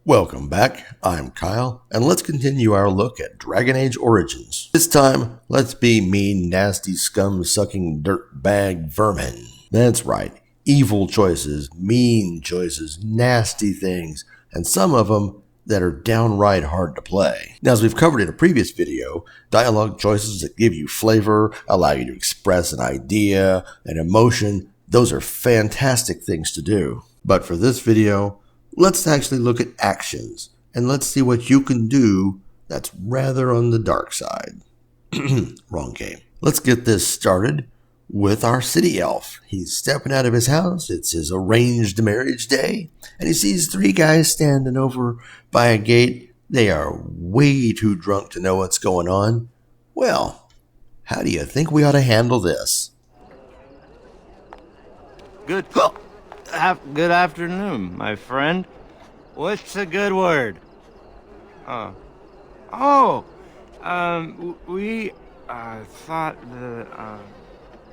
Welcome back, I'm Kyle, and let's continue our look at Dragon Age Origins. This time, let's be mean, nasty, scum-sucking dirtbag vermin. That's right, evil choices, mean choices, nasty things, and some of them that are downright hard to play. Now, as we've covered in a previous video, dialogue choices that give you flavor, allow you to express an idea, an emotion, those are fantastic things to do. But for this video, let's actually look at actions, and let's see what you can do that's rather on the dark side. Wrong game. Let's get this started with our city elf. He's stepping out of his house. It's his arranged marriage day, and he sees three guys standing over by a gate. They are way too drunk to know what's going on. Well, how do you think we ought to handle this? Good afternoon, my friend. What's a good word?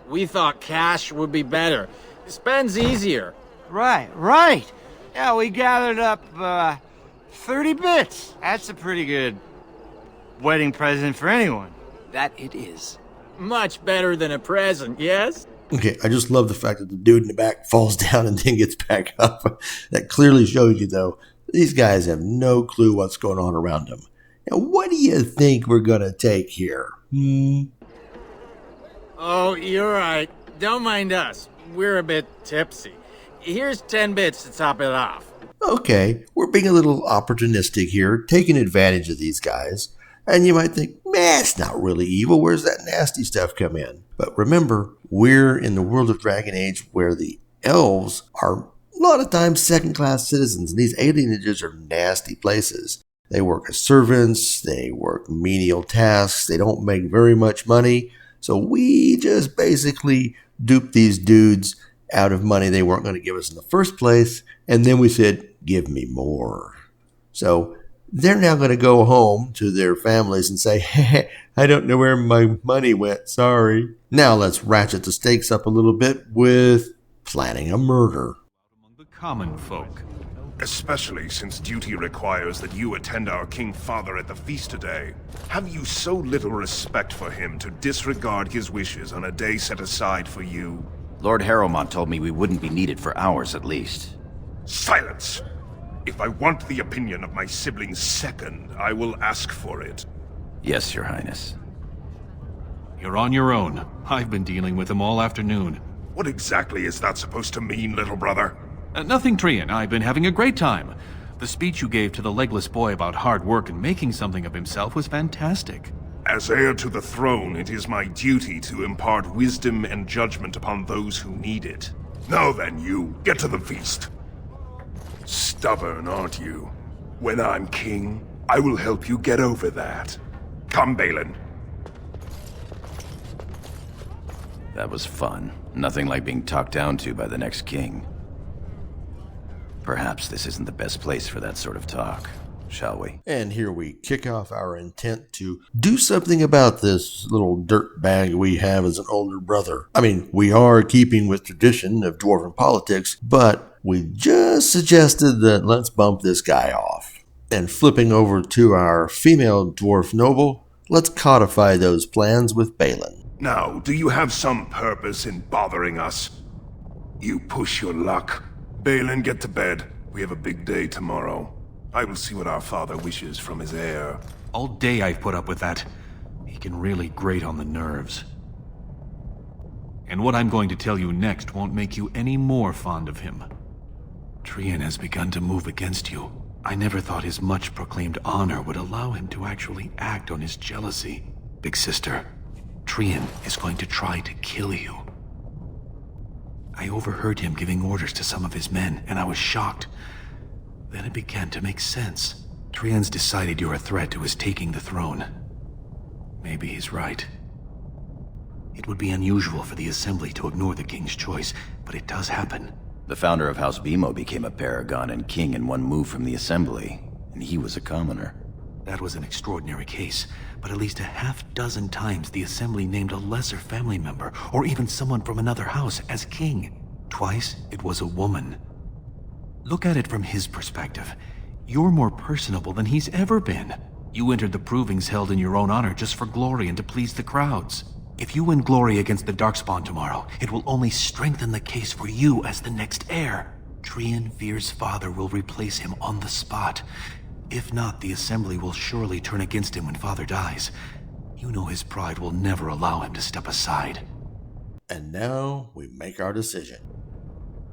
We thought cash would be better. Spend's easier. Right. Yeah, we gathered up, 30 bits. That's a pretty good wedding present for anyone. That it is. Much better than a present, yes? Okay, I just love the fact that the dude in the back falls down and then gets back up. That clearly shows you, though, these guys have no clue what's going on around them. Now, what do you think we're going to take here? Oh, you're right. Don't mind us. We're a bit tipsy. Here's 10 bits to top it off. Okay, we're being a little opportunistic here, taking advantage of these guys. And you might think, man, it's not really evil. Where's that nasty stuff come in? But remember, we're in the world of Dragon Age where the elves are a lot of times second-class citizens. And these alienages are nasty places. They work as servants. They work menial tasks. They don't make very much money. So we just basically duped these dudes out of money they weren't going to give us in the first place. And then we said, give me more. So they're now going to go home to their families and say, hey, I don't know where my money went, sorry. Now let's ratchet the stakes up a little bit with planning a murder. Among the common folk. Especially since duty requires that you attend our King Father at the feast today. Have you so little respect for him to disregard his wishes on a day set aside for you? Lord Harrowmont told me we wouldn't be needed for hours at least. Silence! If I want the opinion of my siblings second, I will ask for it. Yes, Your Highness. You're on your own. I've been dealing with them all afternoon. What exactly is that supposed to mean, little brother? Nothing, Trian. I've been having a great time. The speech you gave to the legless boy about hard work and making something of himself was fantastic. As heir to the throne, it is my duty to impart wisdom and judgment upon those who need it. Now then, you, get to the feast. Stubborn, aren't you? When I'm king, I will help you get over that. Come, Balin. That was fun. Nothing like being talked down to by the next king. Perhaps this isn't the best place for that sort of talk, shall we? And here we kick off our intent to do something about this little dirtbag we have as an older brother. I mean, we are keeping with tradition of dwarven politics, but we just suggested that let's bump this guy off. And flipping over to our female dwarf noble, let's codify those plans with Balin. Now, do you have some purpose in bothering us? You push your luck. Balin, get to bed. We have a big day tomorrow. I will see what our father wishes from his heir. All day I've put up with that. He can really grate on the nerves. And what I'm going to tell you next won't make you any more fond of him. Trian has begun to move against you. I never thought his much-proclaimed honor would allow him to actually act on his jealousy. Big sister, Trian is going to try to kill you. I overheard him giving orders to some of his men, and I was shocked. Then it began to make sense. Trian's decided you're a threat to his taking the throne. Maybe he's right. It would be unusual for the Assembly to ignore the king's choice, but it does happen. The founder of House Bimo became a paragon and king in one move from the Assembly, and he was a commoner. That was an extraordinary case, but at least a half-dozen times the Assembly named a lesser family member, or even someone from another house, as king. Twice, it was a woman. Look at it from his perspective. You're more personable than he's ever been. You entered the provings held in your own honor just for glory and to please the crowds. If you win glory against the Darkspawn tomorrow, it will only strengthen the case for you as the next heir. Trian Veer's father will replace him on the spot. If not, the Assembly will surely turn against him when father dies. You know his pride will never allow him to step aside. And now we make our decision.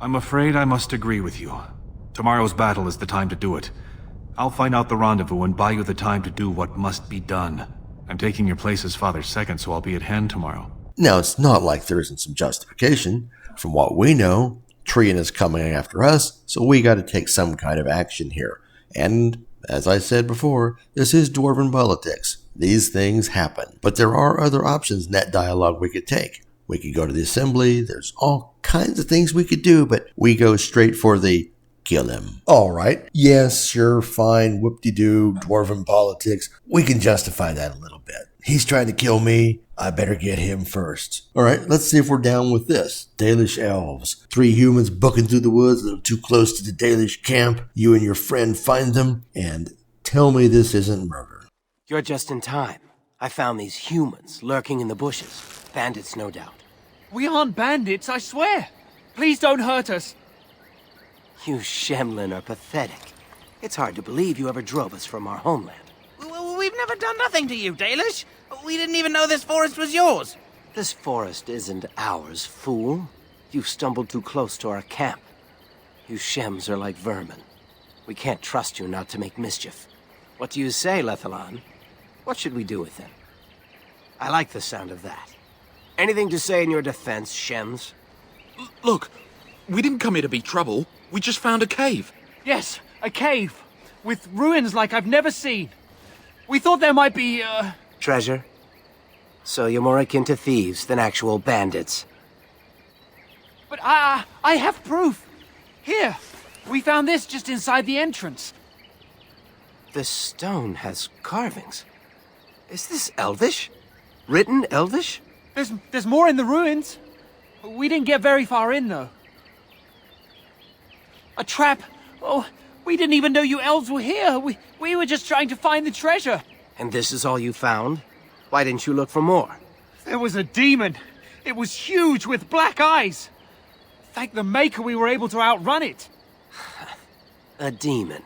I'm afraid I must agree with you. Tomorrow's battle is the time to do it. I'll find out the rendezvous and buy you the time to do what must be done. I'm taking your place as father's second, so I'll be at hand tomorrow. Now, it's not like there isn't some justification. From what we know, Trian is coming after us, so we gotta take some kind of action here. And, as I said before, this is Dwarven politics. These things happen. But there are other options in that dialogue we could take. We could go to the Assembly, there's all kinds of things we could do, but we go straight for the kill him. Alright, yes, sure, fine, whoop-de-doo, Dwarven politics. We can justify that a little bit. He's trying to kill me, I better get him first. Alright, let's see if we're down with this. Dalish elves. 3 humans booking through the woods, a little too close to the Dalish camp. You and your friend find them, and tell me this isn't murder. You're just in time. I found these humans lurking in the bushes. Bandits, no doubt. We aren't bandits, I swear. Please don't hurt us. You Shemlin are pathetic. It's hard to believe you ever drove us from our homeland. We've never done nothing to you, Dalish. We didn't even know this forest was yours. This forest isn't ours, fool. You've stumbled too close to our camp. You Shems are like vermin. We can't trust you not to make mischief. What do you say, Lethalan? What should we do with him? I like the sound of that. Anything to say in your defense, Shems? Look, we didn't come here to be trouble. We just found a cave. Yes, a cave. With ruins like I've never seen. We thought there might be, Treasure? So you're more akin to thieves than actual bandits. But I have proof. Here, we found this just inside the entrance. This stone has carvings. Is this Elvish? Written Elvish? There's more in the ruins. We didn't get very far in, though. A trap. Oh, we didn't even know you elves were here. We were just trying to find the treasure. And this is all you found? Why didn't you look for more? There was a demon. It was huge with black eyes. Thank the Maker we were able to outrun it. A demon.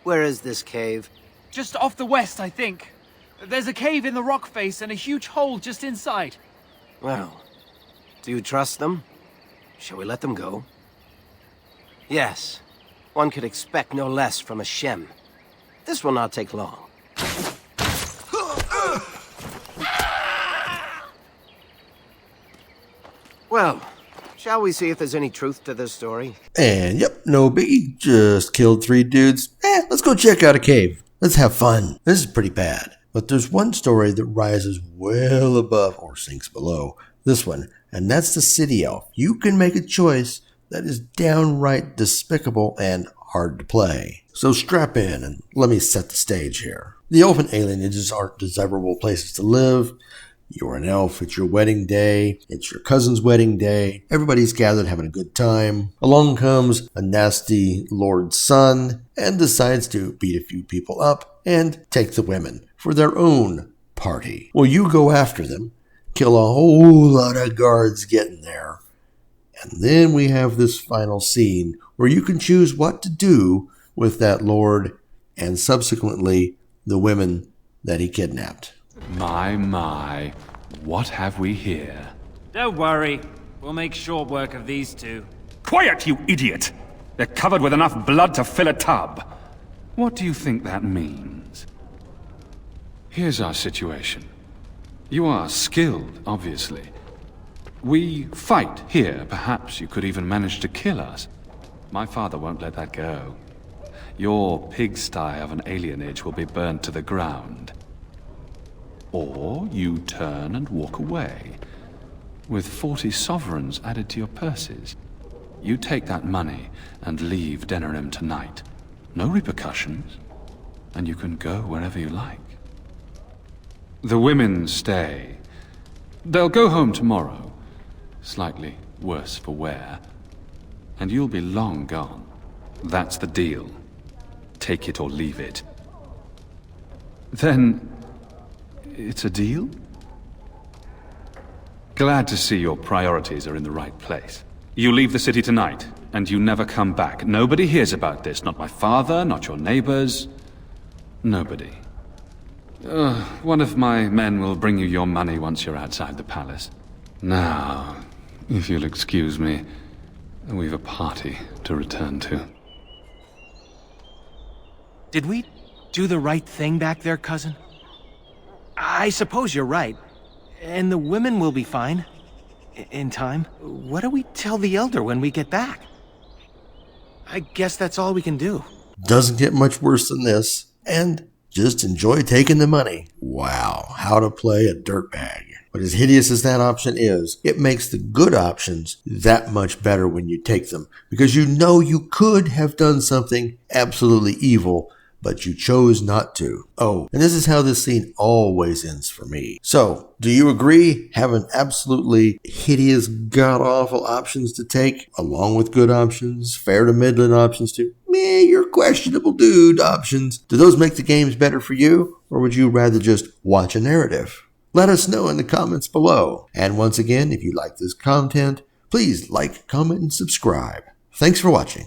Where is this cave? Just off the west, I think. There's a cave in the rock face and a huge hole just inside. Well, do you trust them? Shall we let them go? Yes. One could expect no less from a Shem. This will not take long. Well, shall we see if there's any truth to this story? And yep, no biggie, just killed 3 dudes. Let's go check out a cave. Let's have fun. This is pretty bad. But there's one story that rises well above or sinks below this one, and that's the City Elf. You can make a choice that is downright despicable and hard to play. So strap in and let me set the stage here. The elven alienages aren't desirable places to live. You're an elf, it's your wedding day, it's your cousin's wedding day, everybody's gathered having a good time. Along comes a nasty lord's son and decides to beat a few people up and take the women for their own party. Well, you go after them, kill a whole lot of guards getting there, and then we have this final scene where you can choose what to do with that lord and subsequently the women that he kidnapped. My, what have we here? Don't worry, we'll make short work of these 2. Quiet, you idiot! They're covered with enough blood to fill a tub. What do you think that means? Here's our situation. You are skilled, obviously. We fight here. Perhaps you could even manage to kill us. My father won't let that go. Your pigsty of an alienage will be burnt to the ground. Or you turn and walk away, with 40 sovereigns added to your purses. You take that money and leave Denerim tonight. No repercussions, and you can go wherever you like. The women stay. They'll go home tomorrow, slightly worse for wear, and you'll be long gone. That's the deal. take it or leave it. Then, it's a deal? Glad to see your priorities are in the right place. You leave the city tonight, and you never come back. Nobody hears about this. Not my father, not your neighbors. Nobody. One of my men will bring you your money once you're outside the palace. Now, if you'll excuse me, we've a party to return to. Did we do the right thing back there, cousin? I suppose you're right. And the women will be fine. In time. What do we tell the Elder when we get back? I guess that's all we can do. Doesn't get much worse than this. And just enjoy taking the money. Wow, how to play a dirtbag. But as hideous as that option is, it makes the good options that much better when you take them. Because you know you could have done something absolutely evil, but you chose not to. Oh, and this is how this scene always ends for me. So, do you agree having absolutely hideous, god-awful options to take, along with good options, fair to middling options to, meh, you're questionable dude options, do those make the games better for you, or would you rather just watch a narrative? Let us know in the comments below. And once again, if you like this content, please like, comment, and subscribe. Thanks for watching.